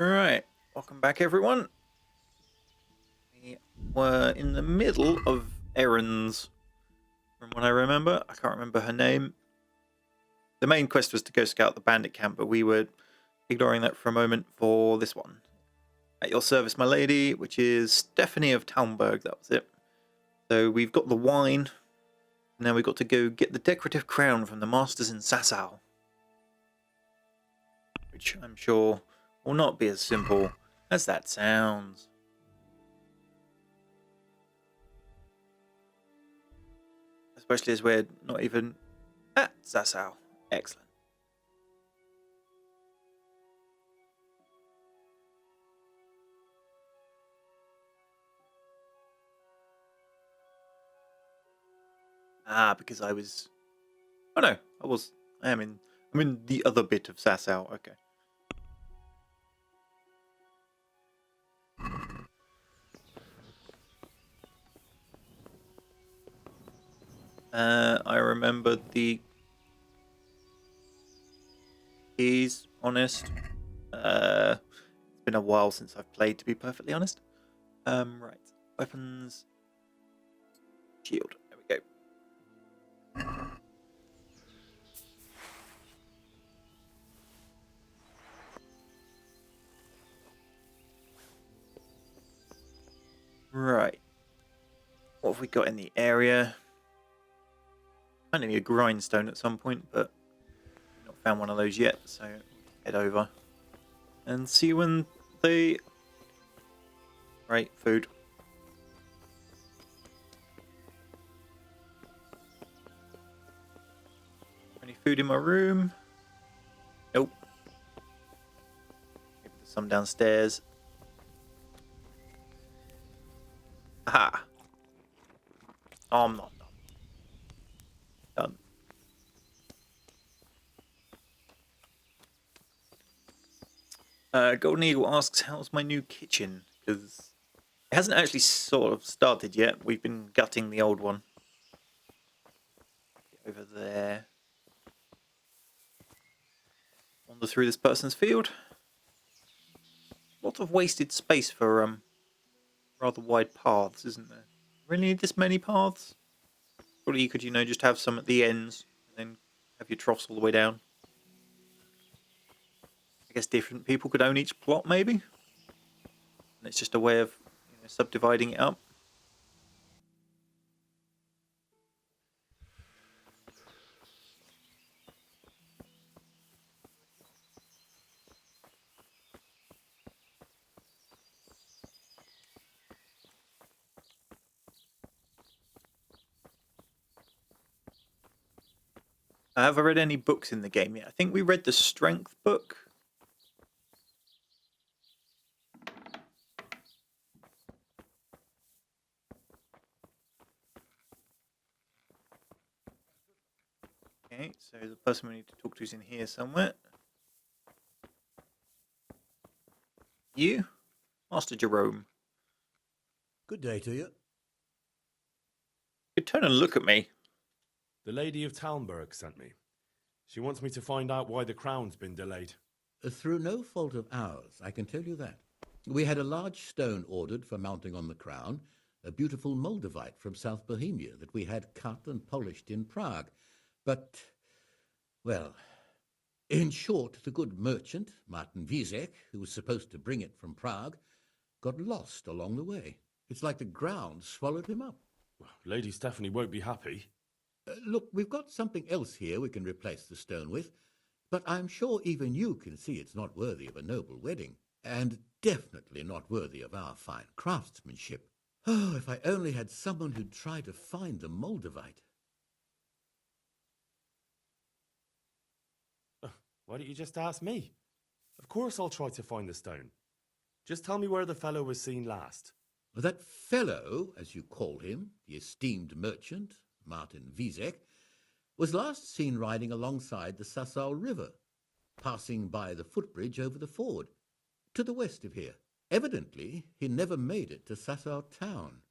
Right, welcome back, everyone. We were in the middle of errands, from what I remember. I can't remember her name. The main quest was to go scout the bandit camp, but we were ignoring that for a moment for this one. At your service, my lady, which is Stephanie of Talmberg, that was it. So we've got the wine. Now we've got to go get the decorative crown from the masters in Sasau. Which I'm sure will not be as simple as that sounds. Especially as we're not even at Sasau. Excellent. Because I was... Oh no, I was... I'm in the other bit of Sasau. Okay. I remember the keys, honest. It's been a while since I've played, to be perfectly honest. Right. Weapons. Shield. There we go. Right. What have we got in the area? Might need a grindstone at some point, but not found one of those yet, so head over and see when they... Right, food. Any food in my room? Nope. Maybe there's some downstairs. Aha! I'm not done. Golden Eagle asks, how's my new kitchen? Because it hasn't actually sort of started yet. We've been gutting the old one. Get over there. Wander through this person's field. Lot of wasted space for rather wide paths, isn't there? Really need this many paths? Surely you could, just have some at the ends and then have your troughs all the way down. I guess different people could own each plot, maybe? And it's just a way of subdividing it up. Have I read any books in the game yet? I think we read the Strength book. Okay, so the person we need to talk to is in here somewhere. You? Master Jerome. Good day to you. You turn and look at me. The Lady of Talmberg sent me. She wants me to find out why the crown's been delayed. Through no fault of ours, I can tell you that. We had a large stone ordered for mounting on the crown, a beautiful moldavite from South Bohemia that we had cut and polished in Prague. But, well, in short, the good merchant, Martin Wieseck, who was supposed to bring it from Prague, got lost along the way. It's like the ground swallowed him up. Well, Lady Stephanie won't be happy. Look, we've got something else here we can replace the stone with, but I'm sure even you can see it's not worthy of a noble wedding, and definitely not worthy of our fine craftsmanship. Oh, if I only had someone who'd try to find the moldavite. Why don't you just ask me? Of course I'll try to find the stone. Just tell me where the fellow was seen last. That fellow, as you call him, the esteemed merchant, Martin Wieseck, was last seen riding alongside the Sasau River, passing by the footbridge over the ford, to the west of here. Evidently, he never made it to Sasau town.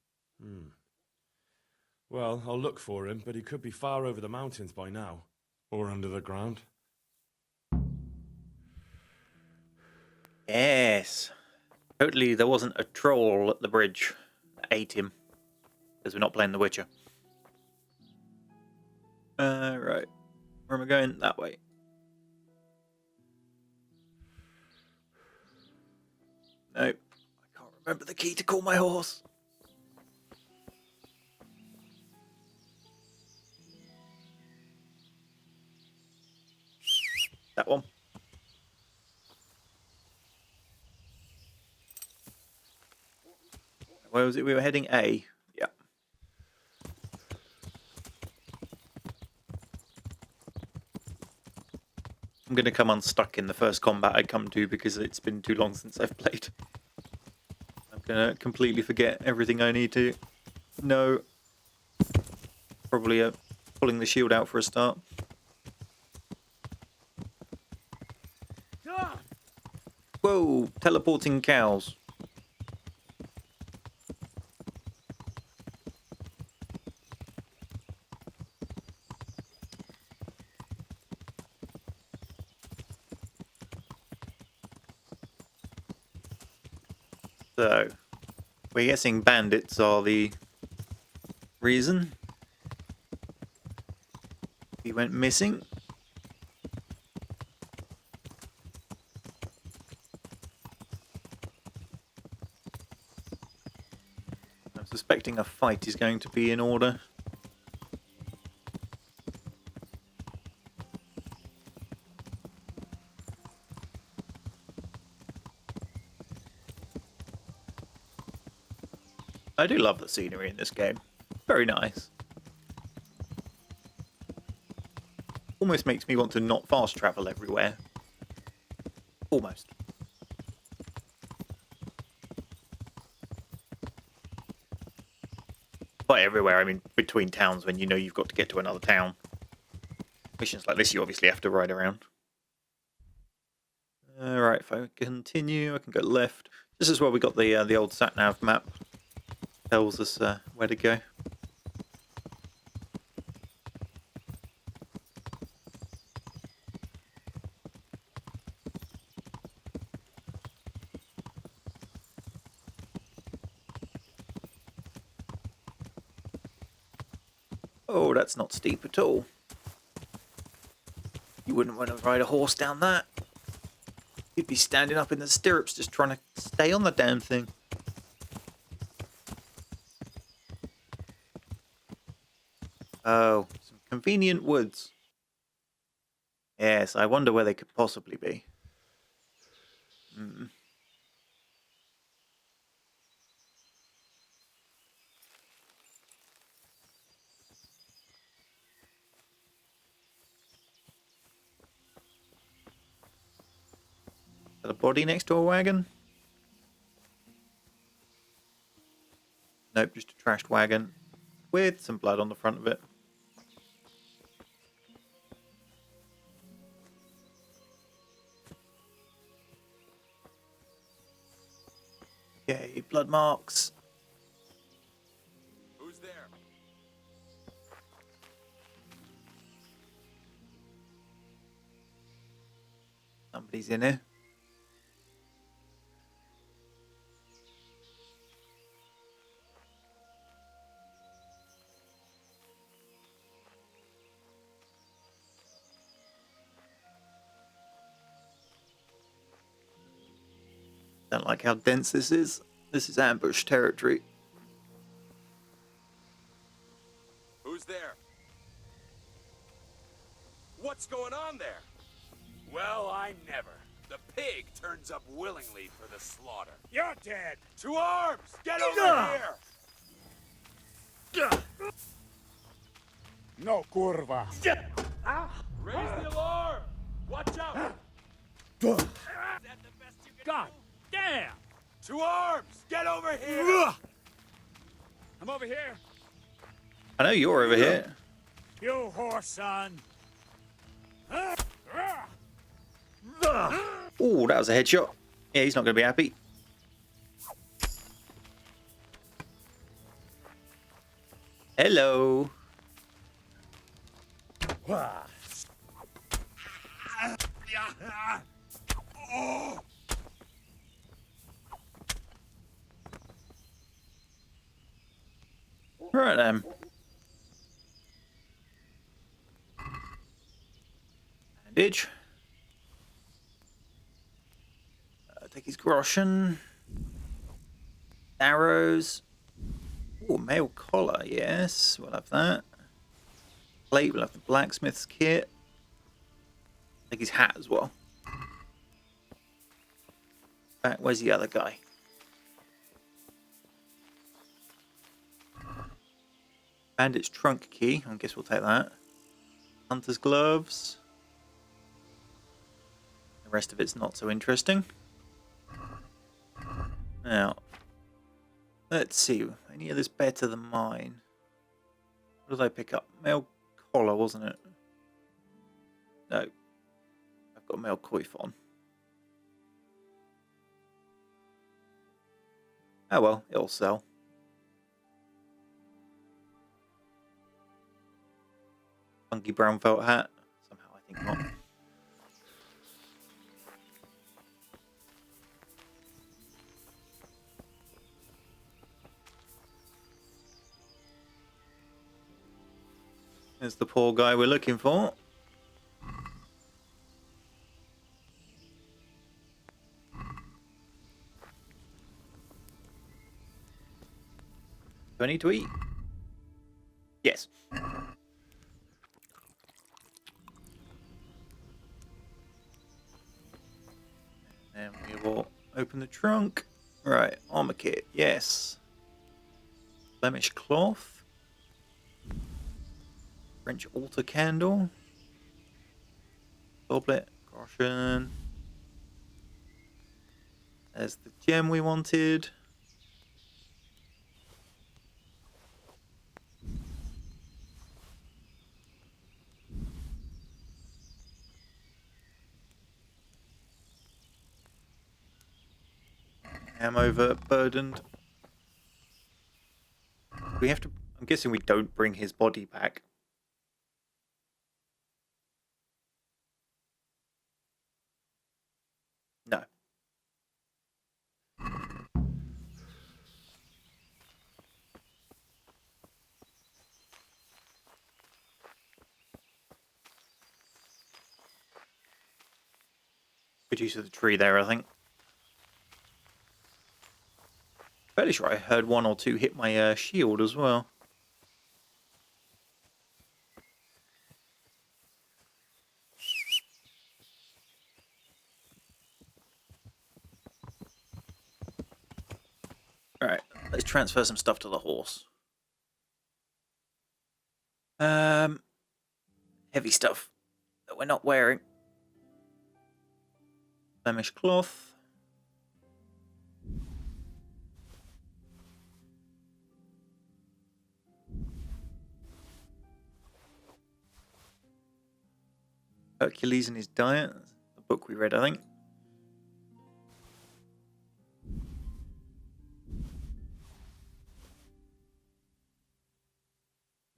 Well, I'll look for him, but he could be far over the mountains by now. Or under the ground. Yes. Totally, there wasn't a troll at the bridge that ate him. Because we're not playing The Witcher. Right. Where am I going? That way. No. I can't remember the key to call my horse. That one. Where was it? We were heading A. Yeah. I'm going to come unstuck in the first combat I come to because it's been too long since I've played. I'm going to completely forget everything I need to know. Probably pulling the shield out for a start. Whoa, teleporting cows. So, we're guessing bandits are the reason he went missing. I'm suspecting a fight is going to be in order. I do love the scenery in this game. Very nice. Almost makes me want to not fast travel everywhere. Almost. By everywhere, I mean between towns when you know you've got to get to another town. Missions like this you obviously have to ride around. Alright, if I continue, I can go left. This is where we got the old sat-nav map. Tells us where to go. Oh, that's not steep at all. You wouldn't want to ride a horse down that. You'd be standing up in the stirrups just trying to stay on the damn thing. Oh, some convenient woods. Yes, I wonder where they could possibly be. Is that a body next to a wagon? Nope, just a trashed wagon with some blood on the front of it. Okay, blood marks. Who's there? Somebody's in here. Don't like how dense this is. This is ambush territory. Who's there? What's going on there? Well, I never. The pig turns up willingly for the slaughter. You're dead! To arms! Get over here! No, kurva! Raise the alarm! Watch out! God Is that the best you can do? damn! To arms! Get over here! I'm over here. I know you're over here. You whore son! Oh, that was a headshot. Yeah, he's not going to be happy. Hello. Right then. Bandage. Take his groschen. Arrows. Oh, mail collar, yes. We'll have that. Plate, we'll have the blacksmith's kit. Take his hat as well. Back, where's the other guy? Bandit's trunk key. I guess we'll take that. Hunter's gloves. The rest of it's not so interesting. Now, let's see. Any of this better than mine? What did I pick up? Mail collar, wasn't it? No. I've got mail coif on. Oh well, it'll sell. Funky brown felt hat. Somehow I think not. There's the poor guy we're looking for. Do I need to eat? Yes. And we will open the trunk. Right, armor kit, yes. Flemish cloth. French altar candle. Goblet, groschen. There's the gem we wanted. I'm overburdened. We have to. I'm guessing we don't bring his body back. No. Good use of the tree there, I think. Fairly sure I heard one or two hit my shield as well. Alright, let's transfer some stuff to the horse. Heavy stuff that we're not wearing. Flemish cloth. Hercules and his diet. The book we read, I think.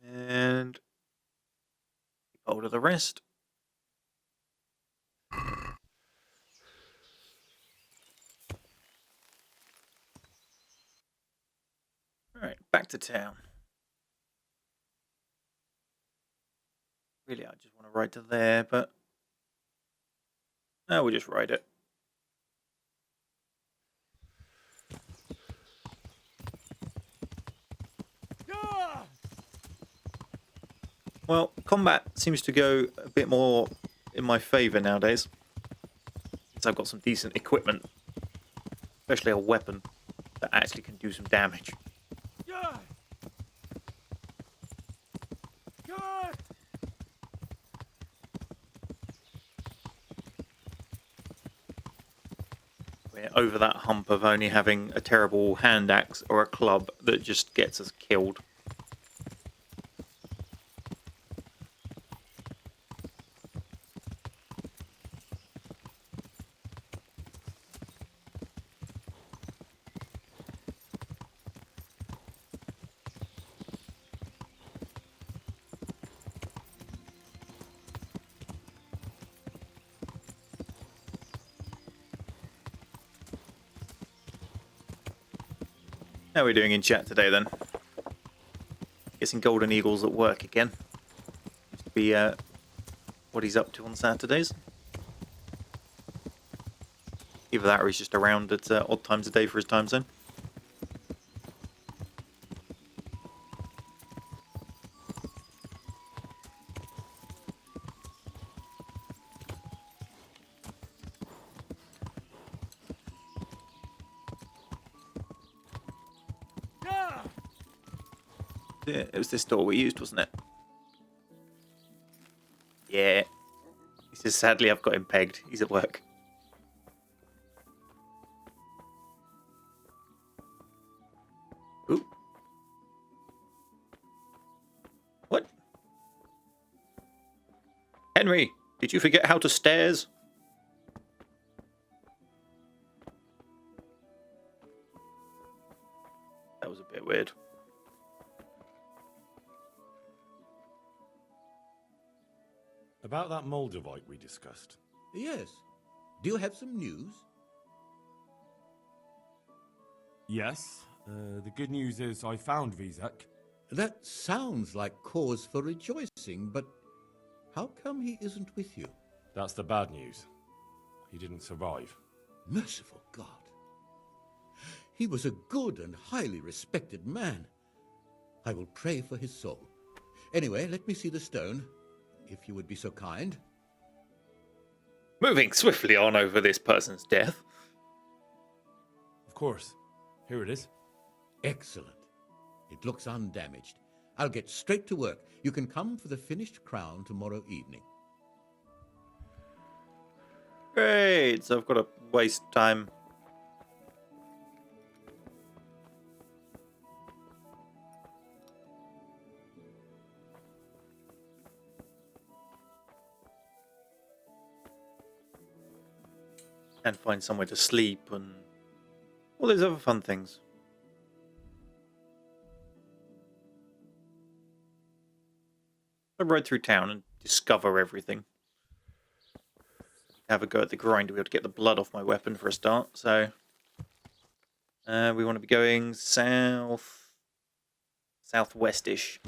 And hold of the rest. Alright, back to town. Really, I just want to ride to there, but no, we'll just ride it. Well, combat seems to go a bit more in my favour nowadays. Since I've got some decent equipment. Especially a weapon that actually can do some damage. We're over that hump of only having a terrible hand axe or a club that just gets us killed. How are we doing in chat today then? Guessing Golden Eagle's at work again. Seems to be what he's up to on Saturdays. Either that or he's just around at odd times a day for his time zone. Yeah, it was this door we used, wasn't it? Yeah. He says, sadly, I've got him pegged. He's at work. Ooh. What? Henry, did you forget how to stairs? That was a bit weird. About that moldavite we discussed. Yes. Do you have some news? Yes. The good news is I found Vizek. That sounds like cause for rejoicing, but how come he isn't with you? That's the bad news. He didn't survive. Merciful God. He was a good and highly respected man. I will pray for his soul. Anyway, let me see the stone, if you would be so kind. Moving swiftly on over this person's death. Of course. Here it is. Excellent. It looks undamaged. I'll get straight to work. You can come for the finished crown tomorrow evening. Great, so I've got to waste time. And find somewhere to sleep and all those other fun things. I ride through town and discover everything. Have a go at the grind to be able to get the blood off my weapon for a start. So we want to be going southwestish,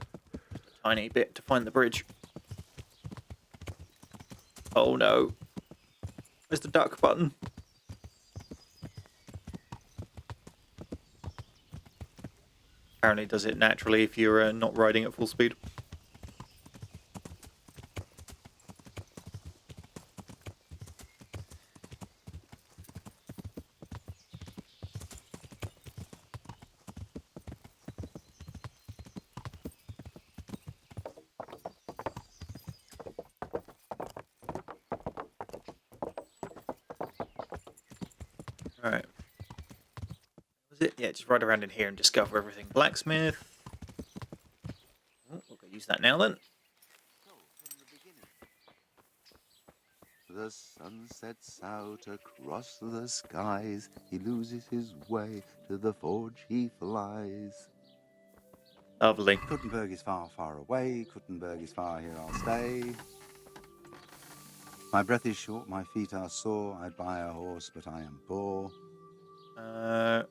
tiny bit to find the bridge. Oh no! Where's the duck button? Apparently it does it naturally if you're not riding at full speed. Alright. Was it? Yeah, just ride around in here and discover everything. Blacksmith. Oh, we'll go use that now then. The sun sets out across the skies. He loses his way, to the forge he flies. Lovely. Kuttenberg is far, far away. Kuttenberg is far, here I'll stay. My breath is short, my feet are sore. I'd buy a horse, but I am poor. The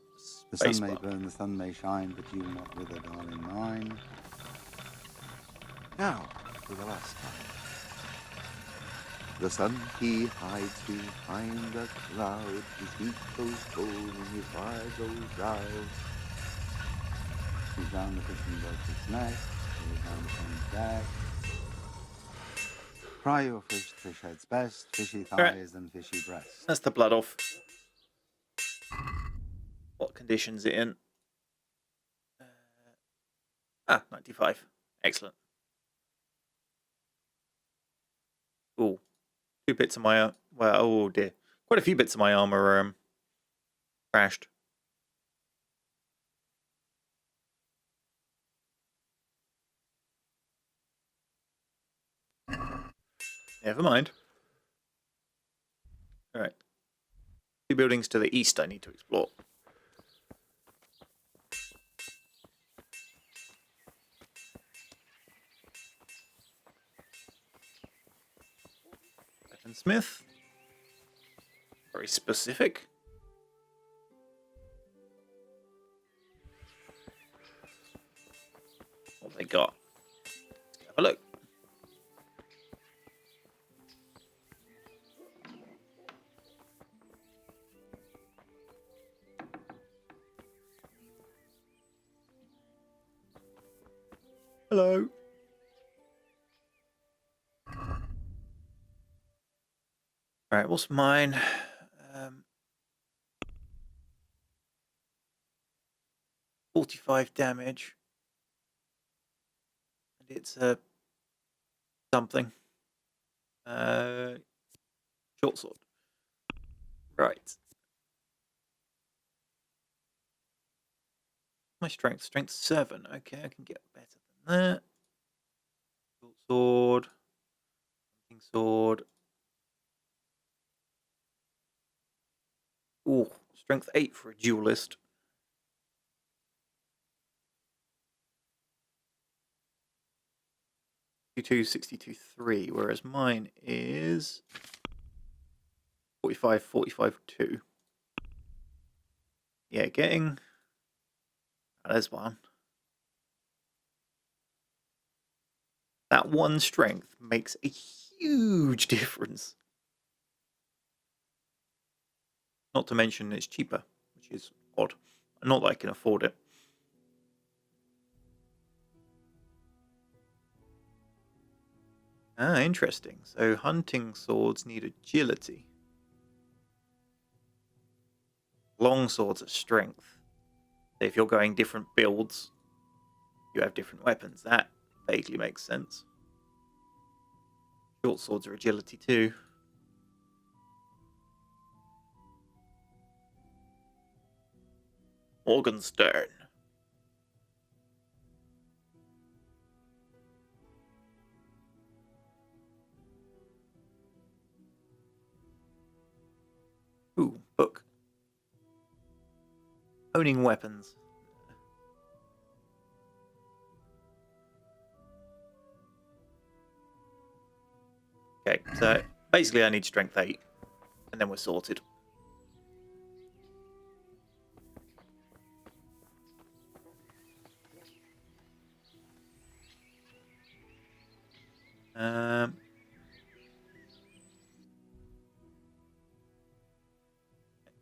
sun may burn, the sun may shine, but you not wither, darling mine. Now, for the last time. The sun he hides behind a cloud. His heat goes cold and his fire goes out. He's down the Kuttenberg's neck, he's down the sun's back. Fry your fish, fish heads best, fishy thighs and fishy breasts. That's the blood off. What condition's it in? 95. Excellent. Ooh. 2 bits of my... well, oh dear. Quite a few bits of my armor are crashed. Never mind. Alright. 2 buildings to the east I need to explore. Weaponsmith. Very specific. What they got? Let's have a look. Hello. All right, what's mine? 45 damage. And it's a something. Short sword. Right. My strength. Strength 7. Okay, I can get better than that. Short sword. Hunting sword. Ooh, strength 8 for a duelist. 62, 3, whereas mine is 45, 2. Yeah, getting... Oh, there's one. That one strength makes a huge difference. Not to mention it's cheaper, which is odd. Not that I can afford it. Ah, interesting. So hunting swords need agility. Long swords are strength. So if you're going different builds, you have different weapons. That vaguely makes sense. Short swords are agility too. Morgenstern. Ooh, book. Owning weapons. Okay, so basically I need strength 8, and then we're sorted.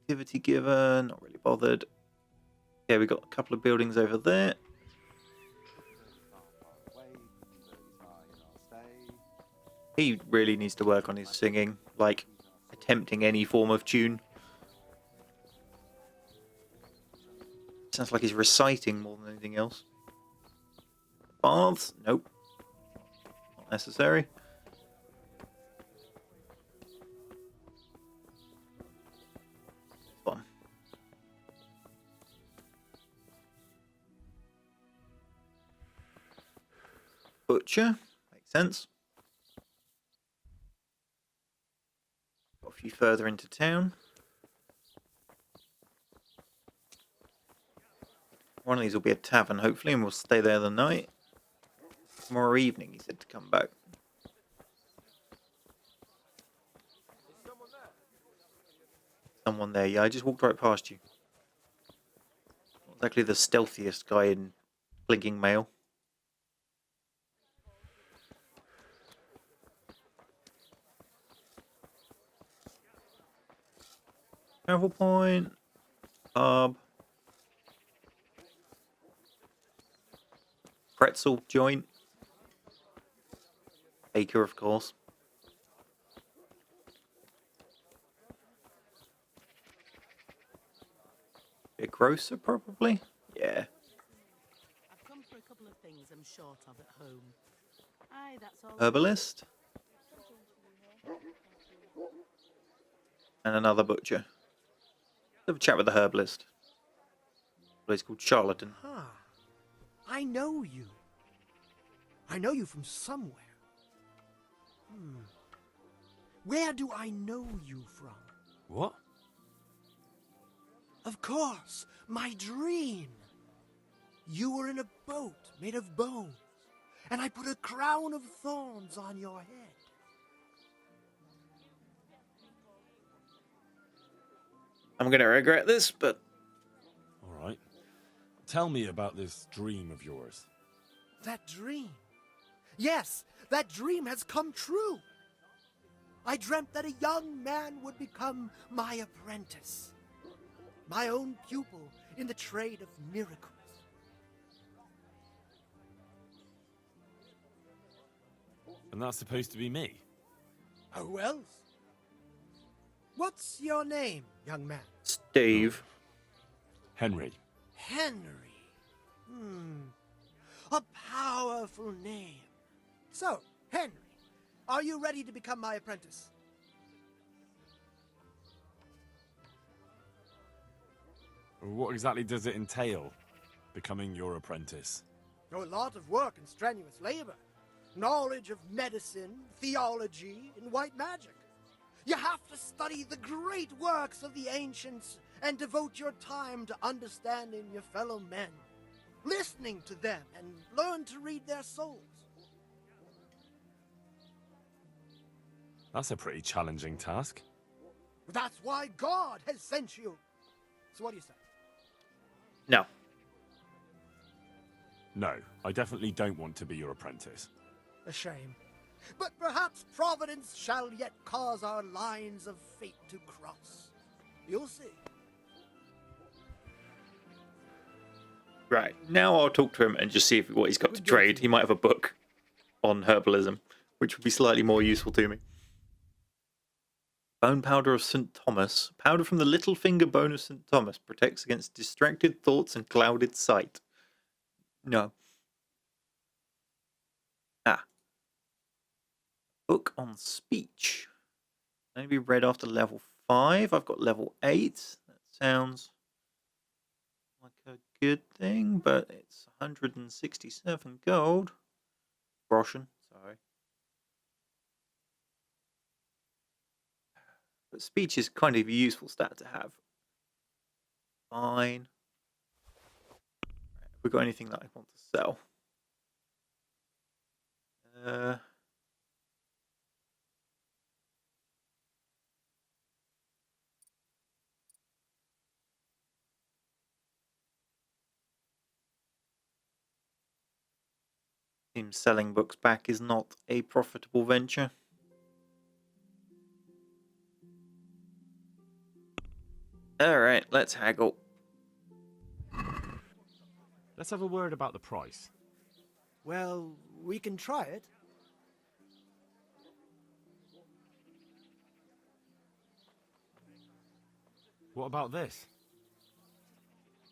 Activity given, not really bothered. Yeah, we got a couple of buildings over there. He really needs to work on his singing, like attempting any form of tune. Sounds like he's reciting more than anything else. Baths? Nope. Not necessary. Fun. Butcher? Makes sense. Got a few further into town. One of these will be a tavern, hopefully, and we'll stay there the night. Tomorrow evening, he said to come back. Someone there, yeah, I just walked right past you. Not exactly the stealthiest guy in blinking mail. Travel point. Pub. Pretzel joint. Baker, of course. A grocer, probably? Yeah. I've come for a couple of things I'm short of at home. Aye, that's all. Herbalist. And another butcher. Let's have a chat with the herbalist. He's called Charlatan. Huh. I know you. I know you from somewhere. Where do I know you from? What? Of course, my dream. You were in a boat made of bones, and I put a crown of thorns on your head. I'm going to regret this, but... All right. Tell me about this dream of yours. That dream. Yes, that dream has come true. I dreamt that a young man would become my apprentice, my own pupil in the trade of miracles. And that's supposed to be me? Who else? What's your name, young man? Steve. Henry. Henry. A powerful name. So, Henry, are you ready to become my apprentice? What exactly does it entail, becoming your apprentice? Oh, a lot of work and strenuous labor. Knowledge of medicine, theology, and white magic. You have to study the great works of the ancients and devote your time to understanding your fellow men, listening to them, and learn to read their souls. That's a pretty challenging task. That's why God has sent you. So what do you say? No. No, I definitely don't want to be your apprentice. A shame. But perhaps Providence shall yet cause our lines of fate to cross. You'll see. Right. Now I'll talk to him and just see what he's got to trade. He might have a book on herbalism, which would be slightly more useful to me. Bone powder of St. Thomas. Powder from the little finger bone of St. Thomas. Protects against distracted thoughts and clouded sight. No. Book on speech. Only be read after level 5. I've got level 8. That sounds like a good thing, but it's 167 gold. Groschen, sorry. But speech is kind of a useful stat to have. Fine. Have we got anything that I want to sell? Seems selling books back is not a profitable venture. Alright, let's haggle. Let's have a word about the price. Well, we can try it. What about this?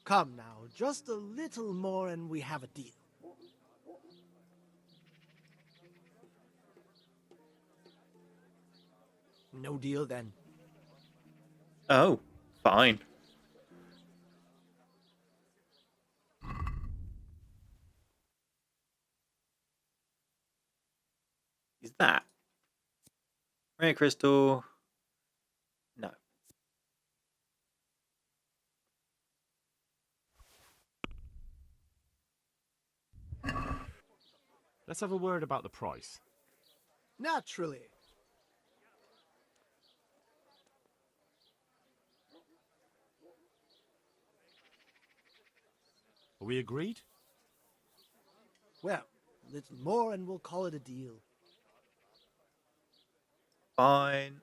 Come now, just a little more and we have a deal. No deal then. Oh, fine. Is that rare crystal? No. Let's have a word about the price. Naturally. Are we agreed? Well, a little more and we'll call it a deal. Fine.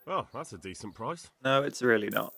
Oh, that's a decent price. No, it's really not.